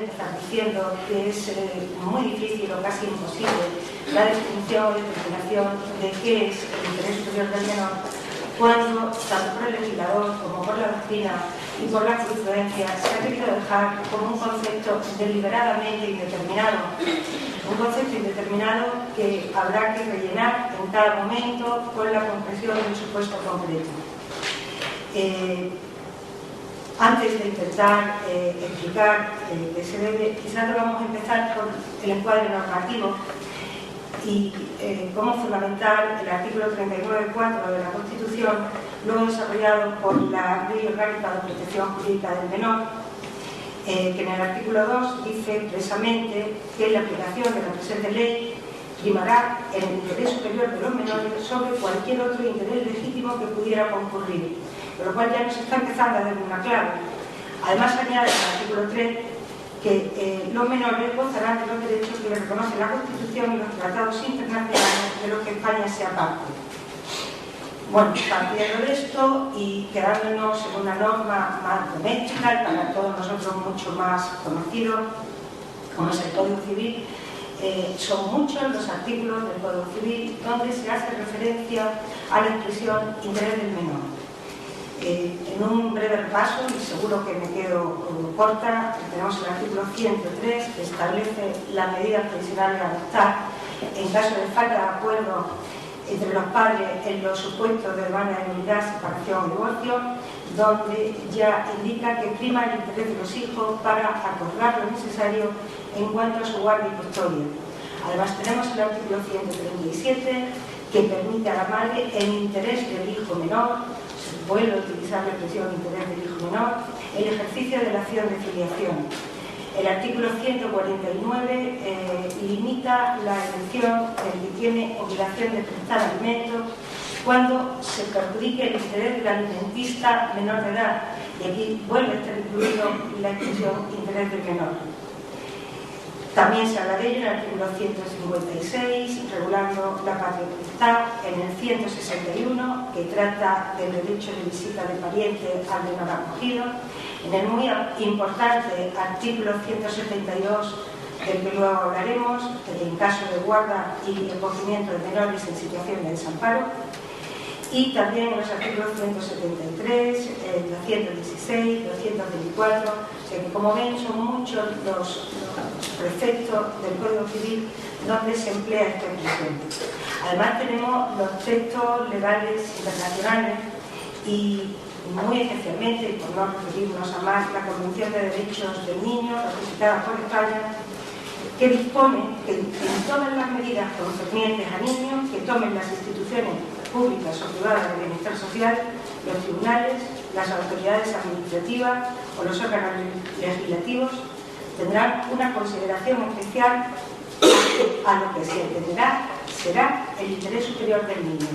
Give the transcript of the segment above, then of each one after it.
empezar diciendo que es muy difícil o casi imposible la definición o determinación de qué es el interés superior del menor, cuando, tanto por el legislador como por la doctrina y por la jurisprudencia, se ha querido dejar como un concepto deliberadamente indeterminado. Un concepto indeterminado que habrá que rellenar en cada momento con la concreción de un supuesto concreto. Antes de intentar explicar qué se debe, quizás vamos a empezar por el encuadre normativo y como fundamental el artículo 39.4 de la Constitución, luego desarrollado por la Ley Orgánica de Protección Jurídica del Menor, que en el artículo 2 dice expresamente que la aplicación de la presente ley primará el interés superior de los menores sobre cualquier otro interés legítimo que pudiera concurrir, con lo cual ya nos está empezando a dar una clave. Además añade en el artículo 3 que los menores gozarán de los derechos que les reconoce la Constitución y los tratados internacionales de los que España sea parte. Bueno, partiendo de esto y quedándonos en una norma más doméstica y para todos nosotros mucho más conocido, como es el Código Civil, son muchos los artículos del Código Civil donde se hace referencia a la expresión interés del menor. En un breve repaso, y seguro que me quedo corta, tenemos el artículo 103 que establece las medidas provisionales a adoptar en caso de falta de acuerdo entre los padres en los supuestos de hermana de nulidad, separación o divorcio, donde ya indica que prima el interés de los hijos para acordar lo necesario en cuanto a su guardia y custodia. Además tenemos el artículo 137 que permite a la madre el interés del hijo menor, se vuelve a utilizar la expresión interés del hijo menor, el ejercicio de la acción de filiación. El artículo 149 limita la elección del que tiene obligación de prestar alimentos cuando se perjudique el interés del alimentista menor de edad, y aquí vuelve a estar incluido la expresión interés del menor. También se habla de ello en el artículo 156, regulando la patria potestad, en el 161, que trata del derecho de visita de parientes al menor acogido, en el muy importante artículo 172, del que luego hablaremos, en caso de guarda y acogimiento de menores en situación de desamparo, y también en los artículos 173, 216, 224, o sea que, como ven, son muchos los preceptos del Código Civil donde se emplea esta expresión. Además tenemos los textos legales internacionales y muy especialmente, y por no referirnos a más, la Convención de Derechos del Niño, ratificada por España, que dispone que en todas las medidas concernientes a niños que tomen las instituciones públicas o privadas de bienestar social, los tribunales, las autoridades administrativas o los órganos legislativos tendrán una consideración especial a lo que se entenderá será el interés superior del niño.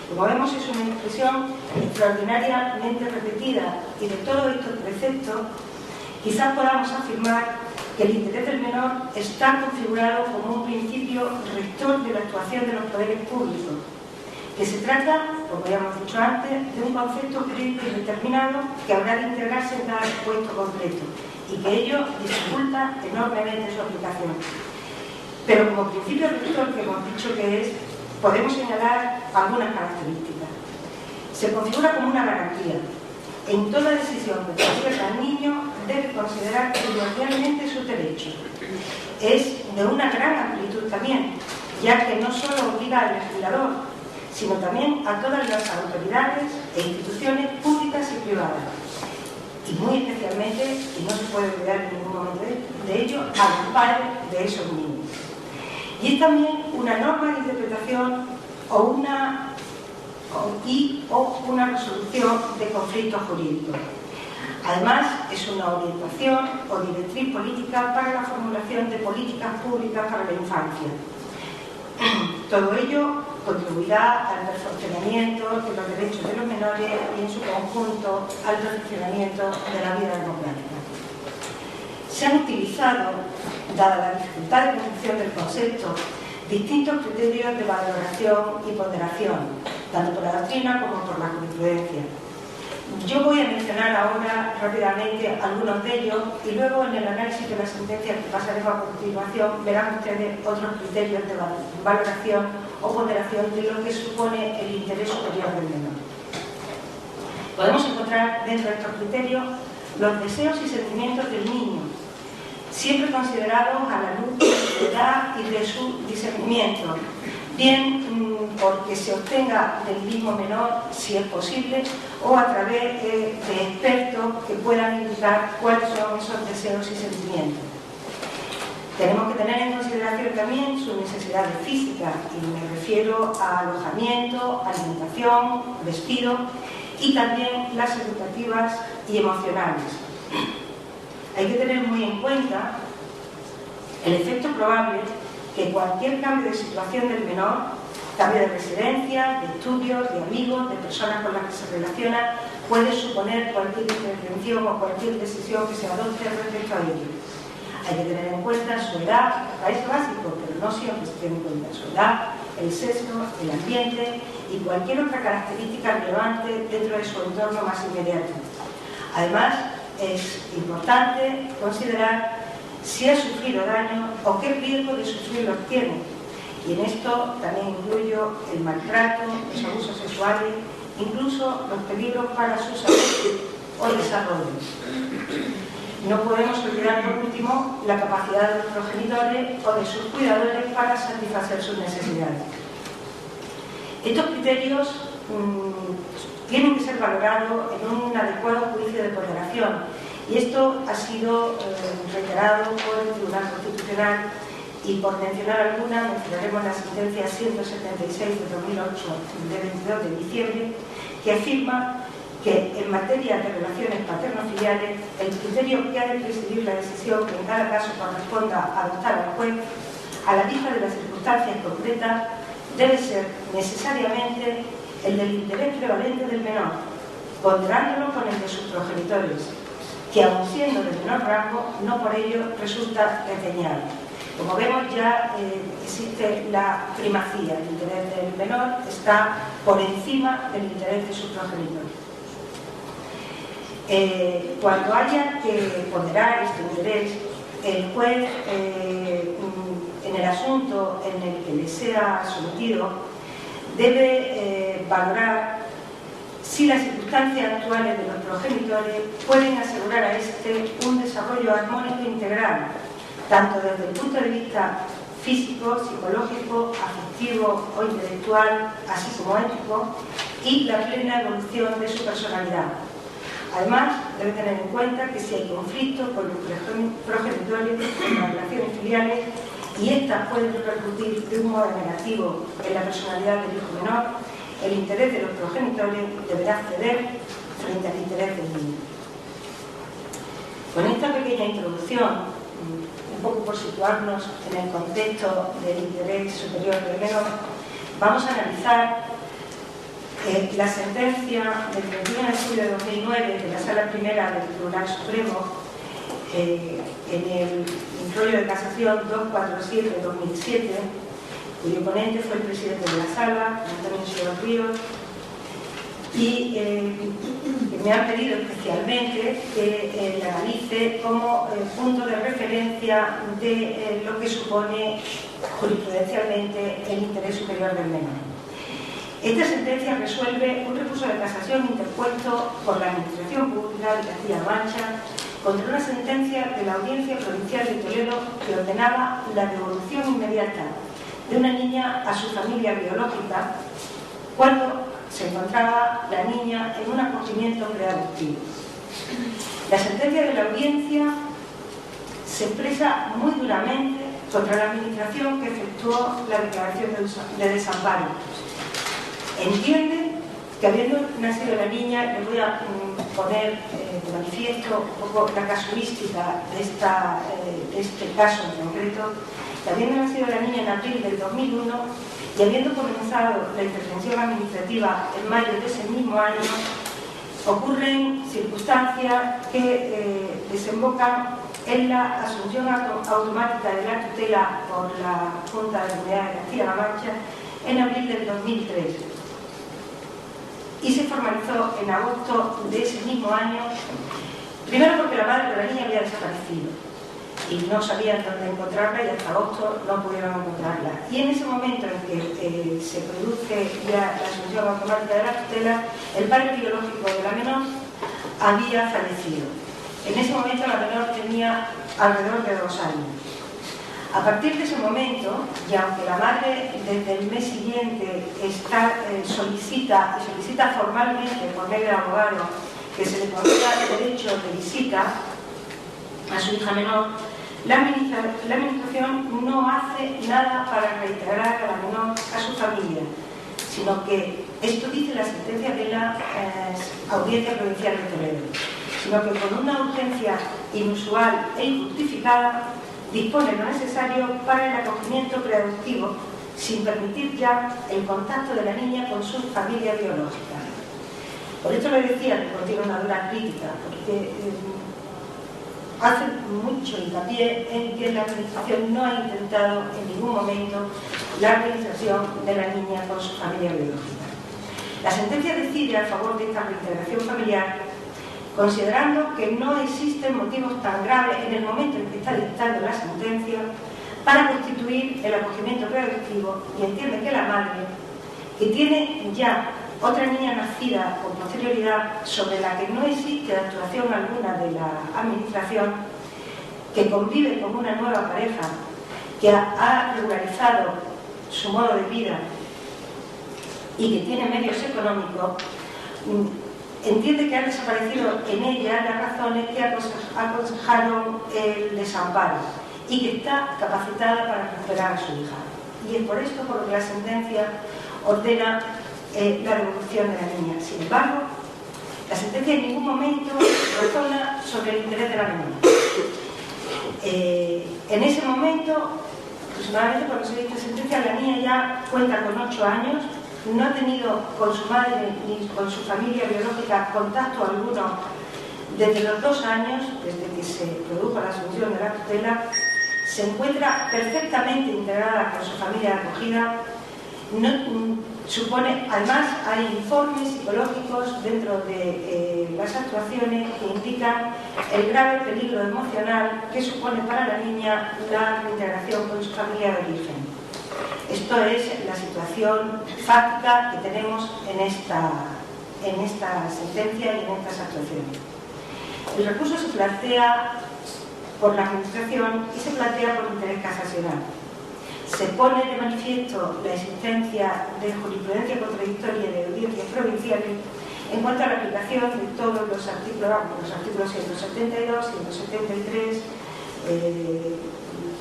Como vemos, es una expresión extraordinariamente repetida, y de todos estos preceptos quizás podamos afirmar que el interés del menor está configurado como un principio rector de la actuación de los poderes públicos, que se trata, como ya hemos dicho antes, de un concepto jurídico indeterminado que habrá de integrarse en cada supuesto concreto y que ello dificulta enormemente su aplicación. Pero como principio rector, que hemos dicho que es, podemos señalar algunas características. Se configura como una garantía. En toda decisión que concierta al niño debe considerar primordialmente sus derechos. Es de una gran amplitud también, ya que no solo obliga al legislador, sino también a todas las autoridades e instituciones públicas y privadas, y muy especialmente, y no se puede olvidar en ningún momento de ello, a los padres de esos niños. Y es también una norma de interpretación o una resolución de conflictos jurídicos. Además, es una orientación o directriz política para la formulación de políticas públicas para la infancia. Todo ello contribuirá al perfeccionamiento de los derechos de los menores y, en su conjunto, al perfeccionamiento de la vida democrática. Se han utilizado, dada la dificultad de concepción del concepto, distintos criterios de valoración y ponderación, tanto por la doctrina como por la jurisprudencia. Yo voy a mencionar ahora rápidamente algunos de ellos y luego en el análisis de la sentencia que pasaremos a continuación verán ustedes otros criterios de valoración o ponderación de lo que supone el interés superior del menor. Podemos encontrar dentro de estos criterios los deseos y sentimientos del niño, siempre considerados a la luz de su edad y de su discernimiento, bien porque se obtenga del mismo menor, si es posible, o a través de expertos que puedan indicar cuáles son esos deseos y sentimientos. Tenemos que tener en consideración también sus necesidades físicas, y me refiero a alojamiento, alimentación, vestido, y también las educativas y emocionales. Hay que tener muy en cuenta el efecto probable que cualquier cambio de situación del menor, cambio de residencia, de estudios, de amigos, de personas con las que se relaciona, puede suponer cualquier intervención o cualquier decisión que se adopte respecto a ello. Hay que tener en cuenta su edad, es básico, pero no siempre se tiene en cuenta su edad, el sexo, el ambiente y cualquier otra característica relevante dentro de su entorno más inmediato. Además, es importante considerar si ha sufrido daño o qué riesgo de sufrirlos tiene. Y en esto también incluyo el maltrato, los abusos sexuales, incluso los peligros para su salud o desarrollo. No podemos olvidar, por último, la capacidad de los progenitores o de sus cuidadores para satisfacer sus necesidades. Estos criterios tienen que ser valorados en un adecuado juicio de ponderación, y esto ha sido reiterado por el Tribunal Constitucional, y por mencionar alguna, mencionaremos la sentencia 176 de 2008 de 22 de diciembre, que afirma que en materia de relaciones paterno-filiales el criterio que ha de presidir la decisión que en cada caso corresponda adoptar al juez, a la vista de las circunstancias concretas, debe ser necesariamente el del interés prevalente del menor, ponderándolo con el de sus progenitores, que aun siendo de menor rango, no por ello resulta desdeñable. Como vemos, ya existe la primacía, el interés del menor está por encima del interés de sus progenitores. Cuando haya que ponderar este interés, el juez, en el asunto en el que le sea sometido, debe valorar si las circunstancias actuales de los progenitores pueden asegurar a este un desarrollo armónico integral, tanto desde el punto de vista físico, psicológico, afectivo o intelectual, así como ético, y la plena evolución de su personalidad. Además, debe tener en cuenta que si hay conflictos con los progenitores en las relaciones filiales y estas pueden repercutir de un modo negativo en la personalidad del hijo menor, el interés de los progenitores deberá ceder frente al interés del niño. Con esta pequeña introducción, un poco por situarnos en el contexto del interés superior del menor, vamos a analizar la sentencia del 31 de julio de 2009 de la Sala Primera del Tribunal Supremo en el rollo de casación 247-2007, cuyo ponente fue el presidente de la Sala, Antonio Sierra Ríos, y me han pedido especialmente que la analice como punto de referencia de lo que supone jurisprudencialmente el interés superior del menor. Esta sentencia resuelve un recurso de casación interpuesto por la Administración Pública de Castilla-La Mancha contra una sentencia de la Audiencia Provincial de Toledo que ordenaba la devolución inmediata de una niña a su familia biológica cuando se encontraba la niña en un acogimiento preadoptivo. La sentencia de la audiencia se expresa muy duramente contra la administración que efectuó la declaración de desamparo. Entiende que habiendo nacido la niña, le voy a poner de manifiesto un poco la casuística de este caso en concreto, que habiendo nacido la niña en abril del 2001 y habiendo comenzado la intervención administrativa en mayo de ese mismo año, ocurren circunstancias que desembocan en la asunción automática de la tutela por la Junta de Comunidad de Castilla-La Mancha en abril del 2003. y se formalizó en agosto de ese mismo año, primero porque la madre de la niña había desaparecido y no sabían dónde encontrarla y hasta agosto no pudieron encontrarla. Y en ese momento en que se produce ya la asunción automática de la tutela, el padre biológico de la menor había fallecido. En ese momento la menor tenía alrededor de 2 años. A partir de ese momento, y aunque la madre desde el mes siguiente solicita formalmente por medio de abogado que se le conceda el derecho de visita a su hija menor, la administración no hace nada para reintegrar a la menor a su familia, sino que esto dice la sentencia de la Audiencia Provincial de Toledo, sino que con una urgencia inusual e injustificada dispone lo necesario para el acogimiento preadoptivo sin permitir ya el contacto de la niña con su familia biológica. Por esto le decía que contiene una dura crítica, porque hace mucho hincapié en que la administración no ha intentado en ningún momento la administración de la niña con su familia biológica. La sentencia decide a favor de esta reintegración familiar, considerando que no existen motivos tan graves en el momento en que está dictando la sentencia para constituir el acogimiento preadoptivo, y entiende que la madre, que tiene ya otra niña nacida con posterioridad sobre la que no existe actuación alguna de la administración, que convive con una nueva pareja, que ha regularizado su modo de vida y que tiene medios económicos, entiende que han desaparecido en ella las razones que aconsejaron el desamparo y que está capacitada para recuperar a su hija. Y es por esto por lo que la sentencia ordena la devolución de la niña. Sin embargo, la sentencia en ningún momento razona sobre el interés de la menor. En ese momento, aproximadamente cuando se dicta sentencia, la niña ya cuenta con 8 años, no ha tenido con su madre ni con su familia biológica contacto alguno desde los 2 años, desde que se produjo la asunción de la tutela. Se encuentra perfectamente integrada con su familia de acogida. Además, hay informes psicológicos dentro de las actuaciones que indican el grave peligro emocional que supone para la niña la reintegración con su familia de origen. Esto es la situación fáctica que tenemos en esta sentencia y en estas actuaciones. El recurso se plantea por la administración y se plantea por interés casacional. Se pone de manifiesto la existencia de jurisprudencia contradictoria de audiencias provinciales en cuanto a la aplicación de todos los artículos 172, 173,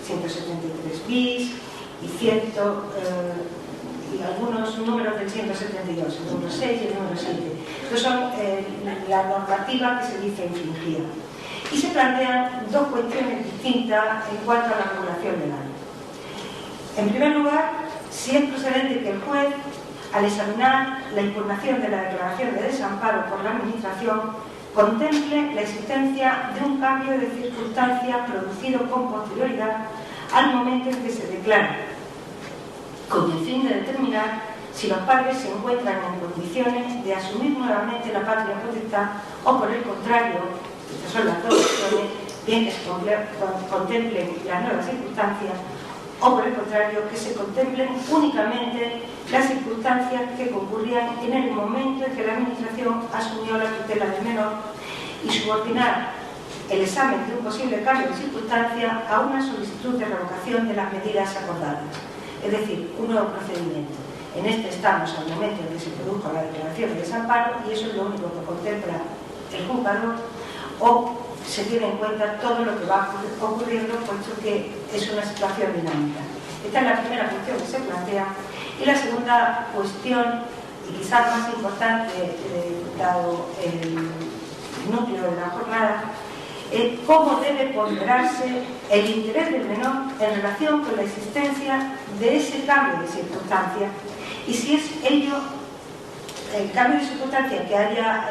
173 bis y algunos números del 172, el número 6 y el número 7. Estos son la normativa que se dice infringida. Y se plantean 2 cuestiones distintas en cuanto a la regulación legal. En primer lugar, si es procedente que el juez, al examinar la impugnación de la declaración de desamparo por la administración, contemple la existencia de un cambio de circunstancias producido con posterioridad al momento en que se declara, con el fin de determinar si los padres se encuentran en condiciones de asumir nuevamente la patria potestad o, por el contrario, estas son las 2 opciones, bien que se contemplen las nuevas circunstancias o, por el contrario, que se contemplen únicamente las circunstancias que concurrían en el momento en que la administración asumió la tutela del menor y subordinar el examen de un posible cambio de circunstancia a una solicitud de revocación de las medidas acordadas, es decir, un nuevo procedimiento. En este estamos al momento en que se produjo la declaración de desamparo y eso es lo único que contempla el juzgador, o se tiene en cuenta todo lo que va ocurriendo, puesto que es una situación dinámica. Esta es la primera cuestión que se plantea. Y la segunda cuestión, y quizás más importante, dado el núcleo de la jornada, es cómo debe ponderarse el interés del menor en relación con la existencia de ese cambio de circunstancias y si es ello el cambio de circunstancias que haya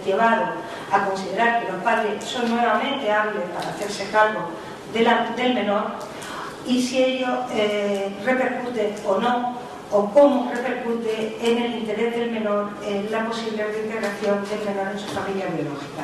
llevado a considerar que los padres son nuevamente hábiles para hacerse cargo del menor y si ello repercute o no o cómo repercute en el interés del menor en la posible reintegración del menor en su familia biológica.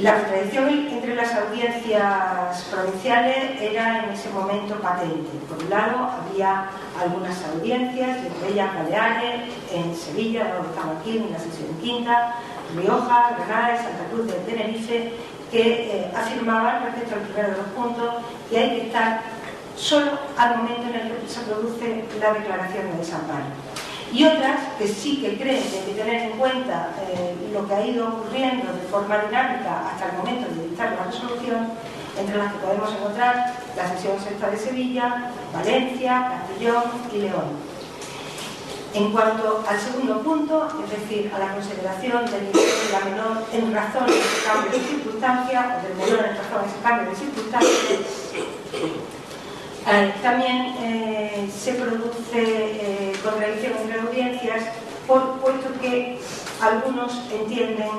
La contradicción entre las audiencias provinciales era en ese momento patente. Por un lado, había algunas audiencias, entre ellas Baleares, en Sevilla, donde estamos aquí, en la sesión quinta, Rioja, Granada y Santa Cruz de Tenerife, que afirmaban respecto al primero de los puntos que hay que estar solo al momento en el que se produce la declaración de desamparo. Y otras que sí que creen que hay que tener en cuenta lo que ha ido ocurriendo de forma dinámica hasta el momento de dictar la resolución, entre las que podemos encontrar la sesión sexta de Sevilla, Valencia, Castellón y León. En cuanto al segundo punto, es decir, a la consideración del interés de la menor en razón de ese cambio de circunstancias, o del menor en razón de ese cambio de circunstancias, también se produce contradicción entre audiencias, puesto que algunas entienden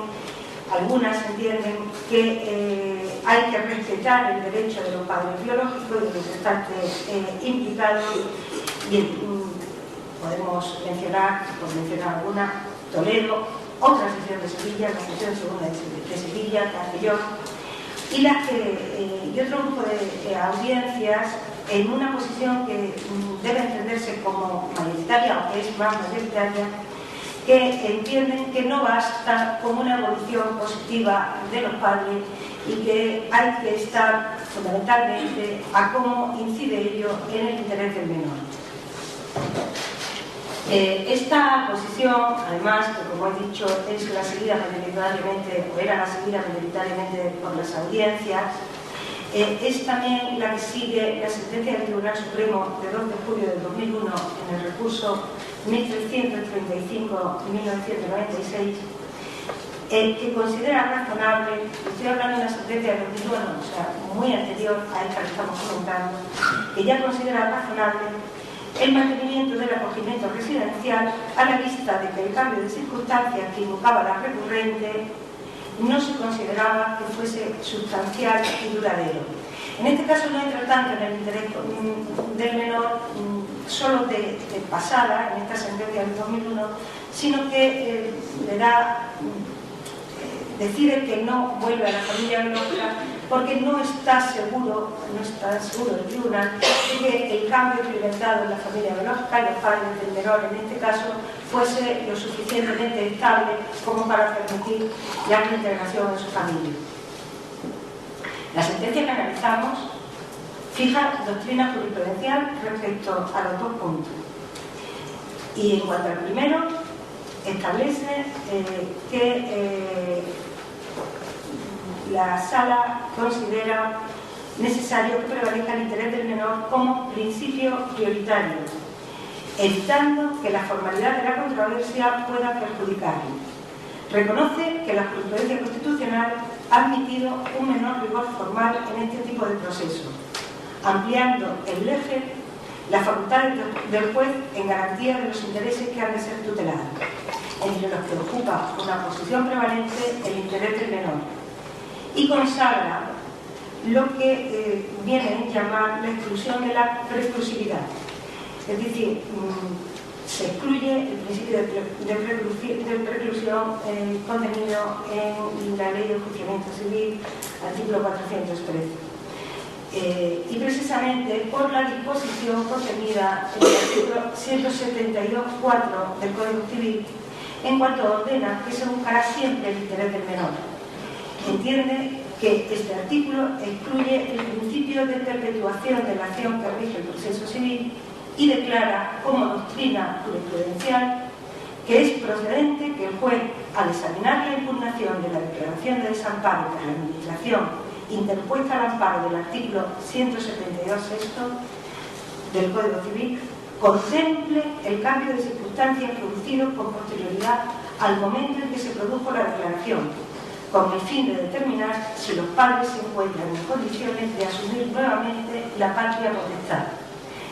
que hay que respetar el derecho de los padres biológicos y de los restantes implicados, y podemos mencionar, por mencionar alguna, Toledo, otra sesión de Sevilla, la sesión segunda de Sevilla, Castellón, y otro grupo de audiencias en una posición que debe entenderse como mayoritaria, o que es más mayoritaria, que entienden que no basta con una evolución positiva de los padres y que hay que estar fundamentalmente a cómo incide ello en el interés del menor. Esta posición, además, que como he dicho, es la seguida mayoritariamente, o era la seguida mayoritariamente por las audiencias, es también la que sigue la sentencia del Tribunal Supremo de 2 de julio de 2001 en el recurso 1335-1996, que considera razonable, estoy hablando de una sentencia de 2001, o sea, muy anterior a esta que estamos comentando, que ya considera razonable el mantenimiento del acogimiento residencial a la vista de que el cambio de circunstancias que invocaba la recurrente no se consideraba que fuese sustancial y duradero. En este caso no entra tanto en el interés del menor solo de pasada, en esta sentencia del 2001, sino que le da, decide que no vuelve a la familia biológica porque no está seguro el tribunal de que el cambio experimentado en la familia biológica y los padres del menor en este caso fuese lo suficientemente estable como para permitir la reintegración en su familia. La sentencia que analizamos fija doctrina jurisprudencial respecto a los dos puntos. Y en cuanto al primero, establece que la Sala considera necesario que prevalezca el interés del menor como principio prioritario, evitando que la formalidad de la controversia pueda perjudicarlo. Reconoce que la jurisprudencia constitucional ha admitido un menor rigor formal en este tipo de procesos, ampliando el eje la facultad del juez en garantía de los intereses que han de ser tutelados, entre los que ocupa una posición prevalente el interés del menor, y consagra lo que viene a llamar la exclusión de la preclusividad. Es decir, se excluye el principio de preclusión contenido en la Ley de Enjuiciamiento Civil, artículo 413. Y precisamente por la disposición contenida en el artículo 172.4 del Código Civil, en cuanto ordena que se buscará siempre el interés del menor. Entiende que este artículo excluye el principio de perpetuación de la acción que rige el proceso civil y declara como doctrina jurisprudencial que es procedente que el juez, al examinar la impugnación de la declaración de desamparo por la Administración interpuesta al amparo del artículo 172 sexto del Código Civil, contemple el cambio de circunstancias producido con posterioridad al momento en que se produjo la declaración, con el fin de determinar si los padres se encuentran en condiciones de asumir nuevamente la patria potestad.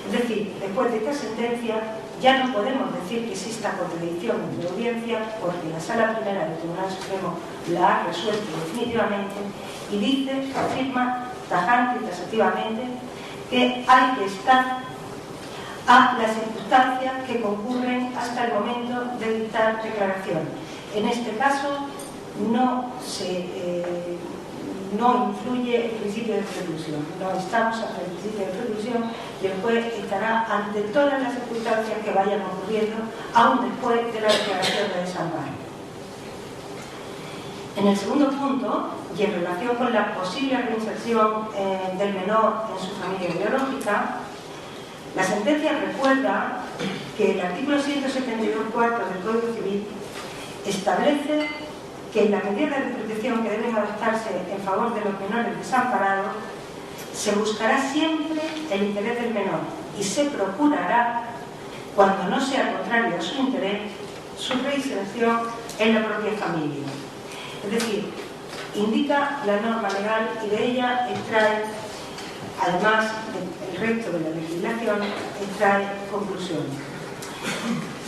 Es decir, después de esta sentencia ya no podemos decir que exista contradicción entre audiencias, porque la Sala Primera del Tribunal Supremo la ha resuelto definitivamente y dice, afirma tajante y taxativamente que hay que estar a las circunstancias que concurren hasta el momento de dictar declaración. En este caso no influye el principio de preclusión, no estamos ante el principio de preclusión y el juez estará ante todas las circunstancias que vayan ocurriendo aún después de la declaración de desamparo. En el segundo punto, y en relación con la posible reinserción del menor en su familia biológica, la sentencia recuerda que el artículo 172 cuarto del Código Civil establece que en las medidas de protección que deben adoptarse en favor de los menores desamparados se buscará siempre el interés del menor y se procurará, cuando no sea contrario a su interés, su reinserción en la propia familia. Es decir, indica la norma legal y de ella extrae, además del resto de la legislación, extrae conclusiones.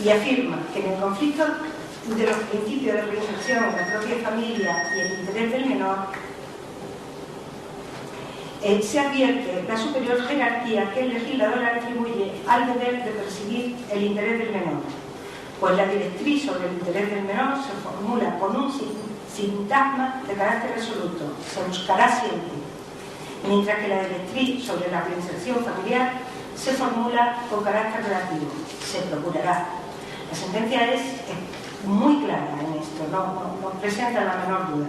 Y afirma que en el conflicto de los principios de reinserción en la propia familia y el interés del menor, se advierte la superior jerarquía que el legislador atribuye al deber de perseguir el interés del menor, pues la directriz sobre el interés del menor se formula con un sintagma de carácter absoluto, se buscará siempre, mientras que la directriz sobre la reinserción familiar se formula con carácter relativo, se procurará. La sentencia es muy clara en esto, no presenta la menor duda.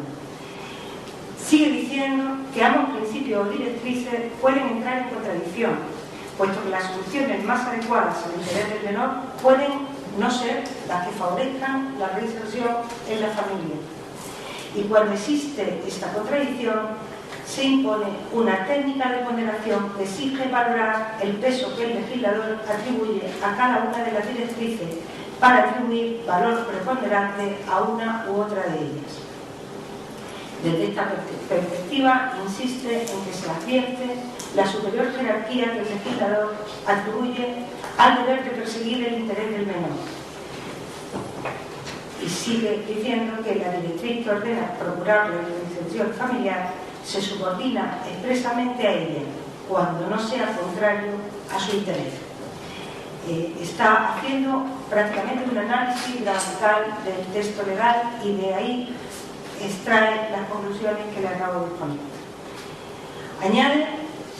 Sigue diciendo que ambos principios o directrices pueden entrar en contradicción, puesto que las soluciones más adecuadas al interés del menor pueden no ser las que favorezcan la reinserción en la familia. Y cuando existe esta contradicción, se impone una técnica de ponderación que exige valorar el peso que el legislador atribuye a cada una de las directrices para atribuir valor preponderante a una u otra de ellas. Desde esta perspectiva, insiste en que se advierte la superior jerarquía que el legislador atribuye al deber de perseguir el interés del menor. Y sigue diciendo que la directriz que ordena procurar la reinserción familiar se subordina expresamente a ella, cuando no sea contrario a su interés. Está haciendo prácticamente un análisis gramatical del texto legal y de ahí extrae las conclusiones que le acabo de exponer. Añade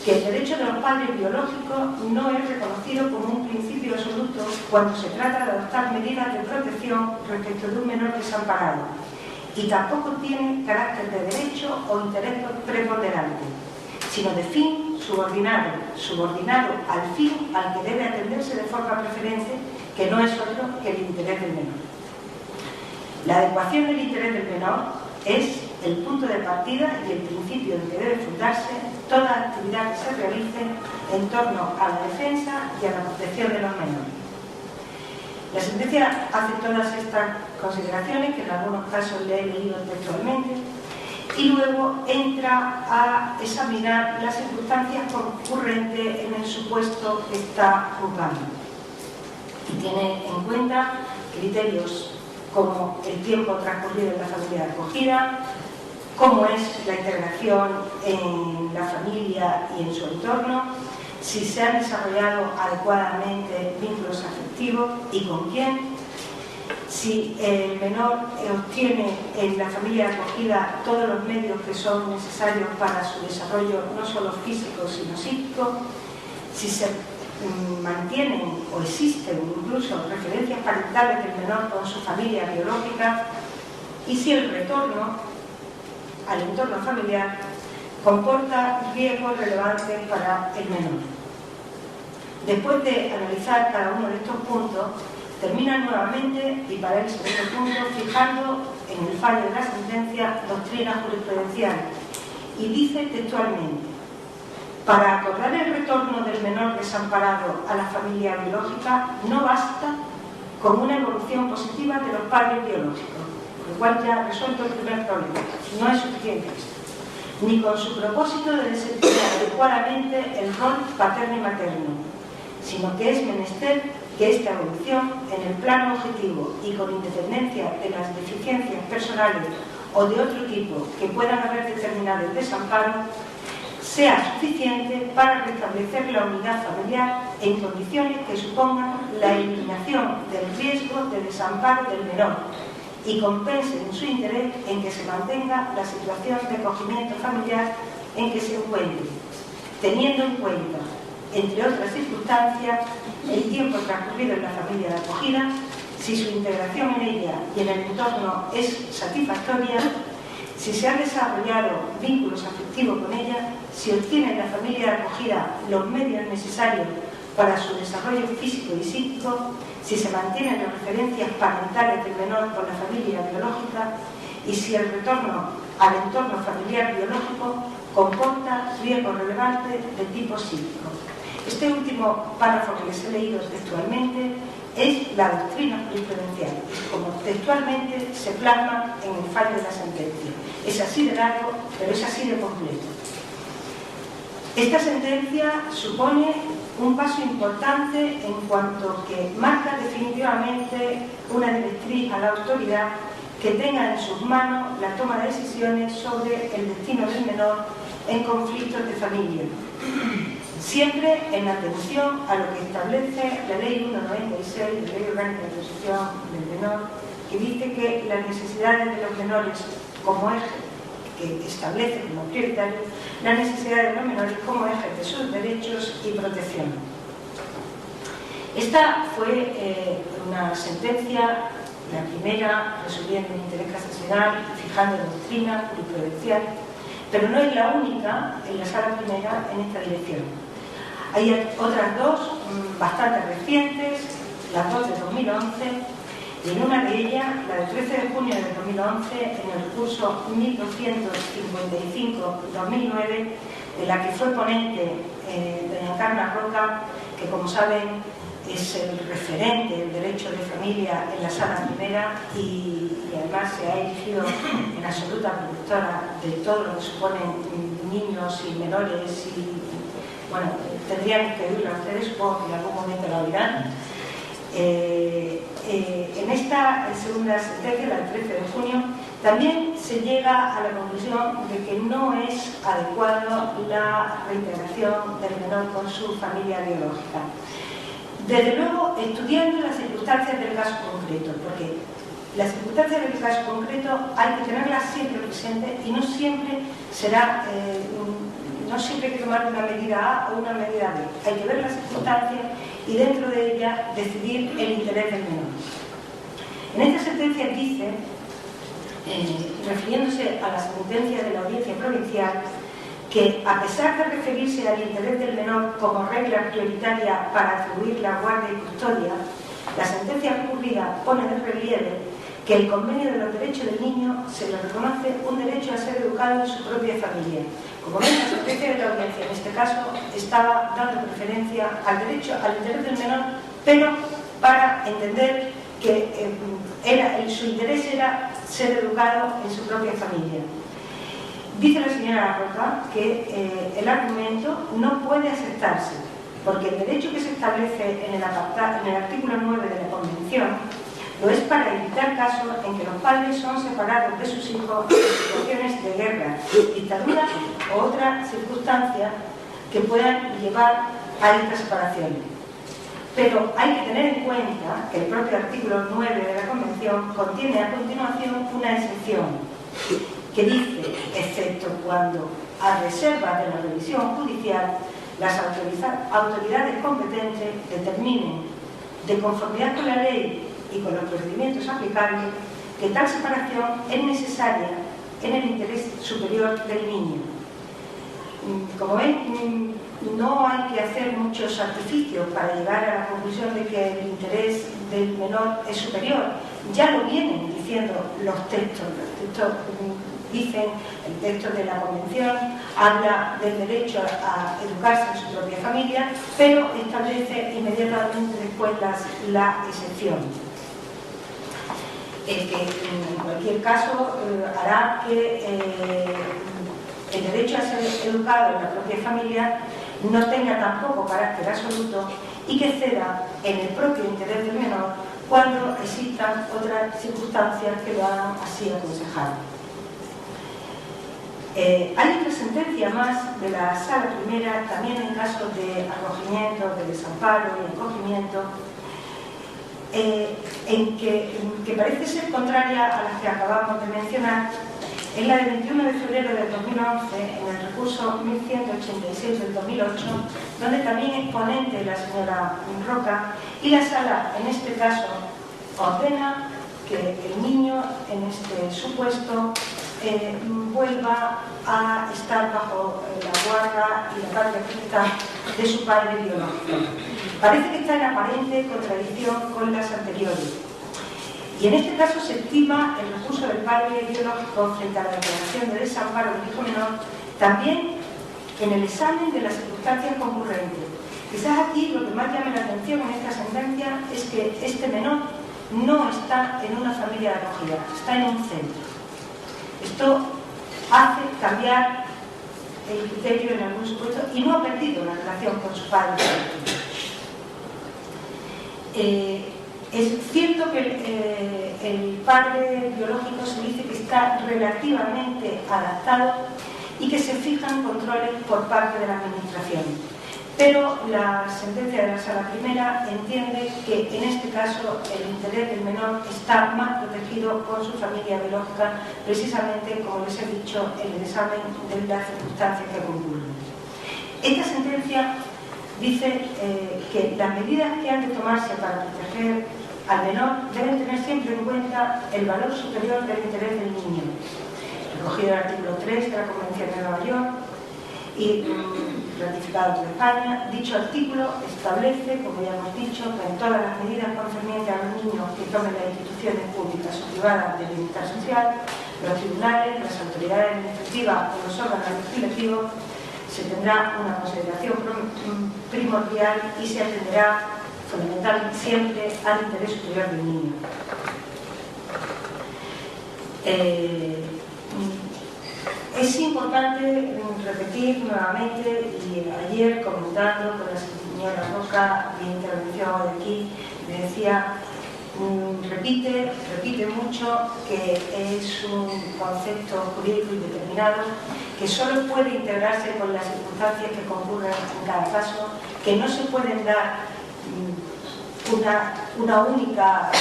que el derecho de los padres biológicos no es reconocido como un principio absoluto cuando se trata de adoptar medidas de protección respecto de un menor desamparado, y tampoco tiene carácter de derecho o interés preponderante, sino de fin subordinado al fin al que debe atenderse de forma preferente, que no es otro que el interés del menor. La adecuación del interés del menor es el punto de partida y el principio en que debe fundarse toda actividad que se realice en torno a la defensa y a la protección de los menores. La sentencia hace todas estas consideraciones, que en algunos casos le he leído textualmente, y luego entra a examinar las circunstancias concurrentes en el supuesto que está juzgando. Y tiene en cuenta criterios como el tiempo transcurrido en la familia de acogida, cómo es la integración en la familia y en su entorno, si se han desarrollado adecuadamente vínculos afectivos y con quién, si el menor obtiene en la familia de acogida todos los medios que son necesarios para su desarrollo no solo físico sino psíquico, si se mantienen o existen incluso referencias parentales del menor con su familia biológica y si el retorno al entorno familiar comporta riesgos relevantes para el menor. Después de analizar cada uno de estos puntos, termina nuevamente, y para el segundo punto, fijando en el fallo de la sentencia doctrina jurisprudencial, y dice textualmente: para acordar el retorno del menor desamparado a la familia biológica no basta con una evolución positiva de los padres biológicos, con lo cual ya ha resuelto el primer problema. No es suficiente esto, ni con su propósito de desempeñar adecuadamente el rol paterno y materno, sino que es menester que esta evolución, en el plano objetivo y con independencia de las deficiencias personales o de otro tipo que puedan haber determinado el desamparo, sea suficiente para restablecer la unidad familiar en condiciones que supongan la eliminación del riesgo de desamparo del menor y compensen su interés en que se mantenga la situación de acogimiento familiar en que se encuentre, teniendo en cuenta, entre otras circunstancias, el tiempo transcurrido en la familia de acogida, si su integración en ella y en el entorno es satisfactoria, si se han desarrollado vínculos afectivos con ella, si obtiene en la familia de acogida los medios necesarios para su desarrollo físico y psíquico, si se mantienen las referencias parentales del menor con la familia biológica y si el retorno al entorno familiar biológico comporta riesgos relevantes de tipo psíquico. Este último párrafo que les he leído textualmente es la doctrina jurisprudencial, como textualmente se plasma en el fallo de la sentencia. Es así de largo, pero es así de completo. Esta sentencia supone un paso importante en cuanto que marca definitivamente una directriz a la autoridad que tenga en sus manos la toma de decisiones sobre el destino del menor en conflictos de familia, siempre en atención a lo que establece la Ley 196, la Ley Orgánica de Protección del Menor, que dice que las necesidades de los menores como eje, que establece como prioritario las necesidades de los menores como eje de sus derechos y protección. Esta fue una sentencia, la primera resolviendo el interés casacional y fijando doctrina jurisprudencial, pero no es la única en la sala primera en esta dirección. Hay otras dos bastante recientes, las dos de 2011, y en una de ellas, la del 13 de junio de 2011, en el recurso 1255-2009, en la que fue ponente doña Encarna Roca, que como saben es el referente del derecho de familia en la sala primera y además se ha erigido en absoluta productora de todo lo que suponen niños y menores y, bueno, tendrían que oírlo a ustedes, supongo que en algún momento lo oirán. En esta segunda sentencia, la del 13 de junio, también se llega a la conclusión de que no es adecuado la reintegración del menor con su familia biológica. Desde luego, estudiando las circunstancias del caso concreto, porque las circunstancias del caso concreto hay que tenerlas siempre presentes y no siempre será, no siempre hay que tomar una medida A o una medida B. Hay que ver las circunstancias y dentro de ellas decidir el interés del menor. En esta sentencia dice, refiriéndose a la sentencia de la Audiencia Provincial, que a pesar de referirse al interés del menor como regla prioritaria para atribuir la guardia y custodia, la sentencia recurrida pone de relieve que el convenio de los derechos del niño se le reconoce un derecho a ser educado en su propia familia. Como ven, la sentencia de la audiencia en este caso estaba dando preferencia al derecho, al interés del menor, pero para entender que su interés era ser educado en su propia familia. Dice la señora Roca que el argumento no puede aceptarse, porque el derecho que se establece en el artículo 9 de la Convención lo es para evitar casos en que los padres son separados de sus hijos en situaciones de guerra, dictadura o otras circunstancias que puedan llevar a estas separaciones. Pero hay que tener en cuenta que el propio artículo 9 de la Convención contiene a continuación una excepción que dice, excepto cuando, a reserva de la revisión judicial, las autoridades competentes determinen, de conformidad con la ley y con los procedimientos aplicables, que tal separación es necesaria en el interés superior del niño. Como ven, no hay que hacer muchos artificios para llegar a la conclusión de que el interés del menor es superior. Ya lo vienen diciendo los textos. Los textos dicen, el texto de la Convención habla del derecho a educarse en su propia familia, pero establece inmediatamente después la excepción. Que en cualquier caso hará que el derecho a ser educado en la propia familia no tenga tampoco carácter absoluto y que ceda en el propio interés del menor cuando existan otras circunstancias que lo hagan así aconsejado. Hay otra sentencia más de la Sala Primera, también en casos de acogimiento, de desamparo y acogimiento, que parece ser contraria a las que acabamos de mencionar. Es la del 21 de febrero del 2011, en el recurso 1186 del 2008, donde también es ponente la señora Roca, y la Sala, en este caso, ordena que el niño, en este supuesto, vuelva a estar bajo la guarda y la patria potestad de su padre biológico. Parece que está en aparente contradicción con las anteriores. Y en este caso se estima el recurso del padre biológico frente a la declaración de desamparo del hijo menor, también en el examen de las circunstancias concurrentes. Quizás aquí lo que más llama la atención en esta sentencia es que este menor no está en una familia de acogida, está en un centro. Esto hace cambiar el criterio en algún supuesto y no ha perdido la relación con su padre. Es cierto que el padre biológico se dice que está relativamente adaptado y que se fijan controles por parte de la administración. Pero la sentencia de la Sala Primera entiende que en este caso el interés del menor está más protegido con su familia biológica, precisamente, como les he dicho, en el examen de las circunstancias que concurren. Esta sentencia dice que las medidas que han de tomarse para proteger al menor deben tener siempre en cuenta el valor superior del interés del niño, recogido en el artículo 3 de la Convención de Nueva York y ratificado por España. Dicho artículo establece, como ya hemos dicho, que en todas las medidas concernientes a los niños que tomen las instituciones públicas o privadas de bienestar social, los tribunales, las autoridades administrativas o los órganos legislativos, se tendrá una consideración primordial y se atenderá fundamentalmente siempre al interés superior del niño. Es importante repetir nuevamente, y ayer comentando con la señora Roca, mi intervención de aquí, me decía, repite mucho que es un concepto jurídico indeterminado, que solo puede integrarse con las circunstancias que concurren en cada caso, que no se pueden dar una única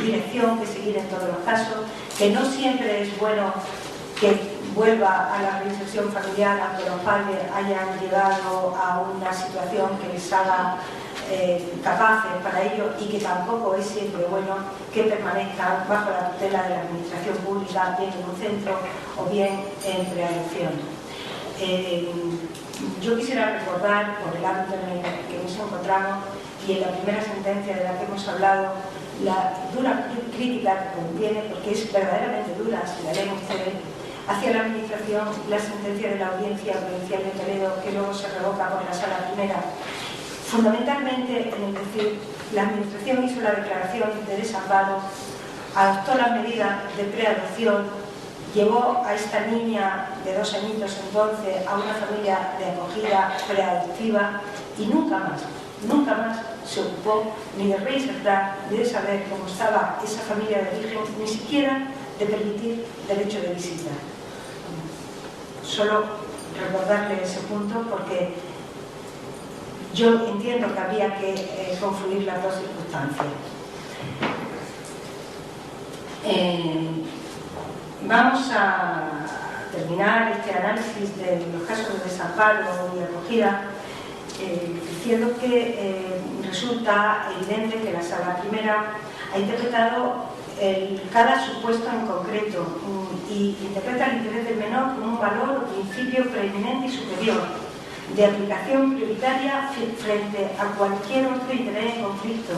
dirección que seguir en todos los casos, que no siempre es bueno que vuelva a la reinserción familiar aunque los padres hayan llegado a una situación que les haga capaces para ello, y que tampoco es siempre bueno que permanezcan bajo la tutela de la administración pública, bien en un centro o bien en preadopción. Yo quisiera recordar, por el ámbito en el que nos encontramos y en la primera sentencia de la que hemos hablado, la dura crítica que contiene, porque es verdaderamente dura, si la leen ustedes, hacia la administración, la sentencia de la Audiencia Provincial de Toledo, que luego se revoca por la Sala Primera, fundamentalmente en el decir, la administración hizo la declaración de desamparo, adoptó las medidas de preadopción, llevó a esta niña de 2 añitos entonces a una familia de acogida preadoptiva y nunca más se ocupó ni de reinsertar, ni de saber cómo estaba esa familia de origen, ni siquiera de permitir derecho de visita. Solo recordarle ese punto porque yo entiendo que había que confluir las dos circunstancias. Vamos a terminar este análisis de los casos de desamparo y acogida diciendo que resulta evidente que la Sala Primera ha interpretado cada supuesto en concreto y interpreta el interés del menor como un valor o principio preeminente y superior de aplicación prioritaria frente a cualquier otro interés en conflicto,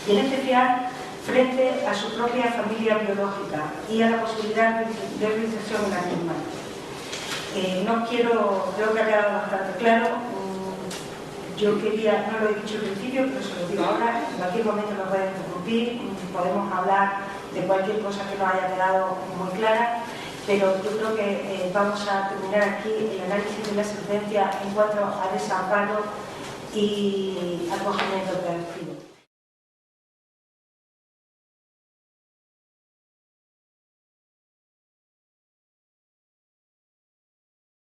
y en especial frente a su propia familia biológica y a la posibilidad de reinserción en la misma. Creo que ha quedado bastante claro. Yo quería, no lo he dicho al principio, pero se lo digo ahora, en cualquier momento me pueden interrumpir, podemos hablar de cualquier cosa que no haya quedado muy clara, pero yo creo que vamos a terminar aquí el análisis de la sentencia en cuanto a desamparo y acogimiento.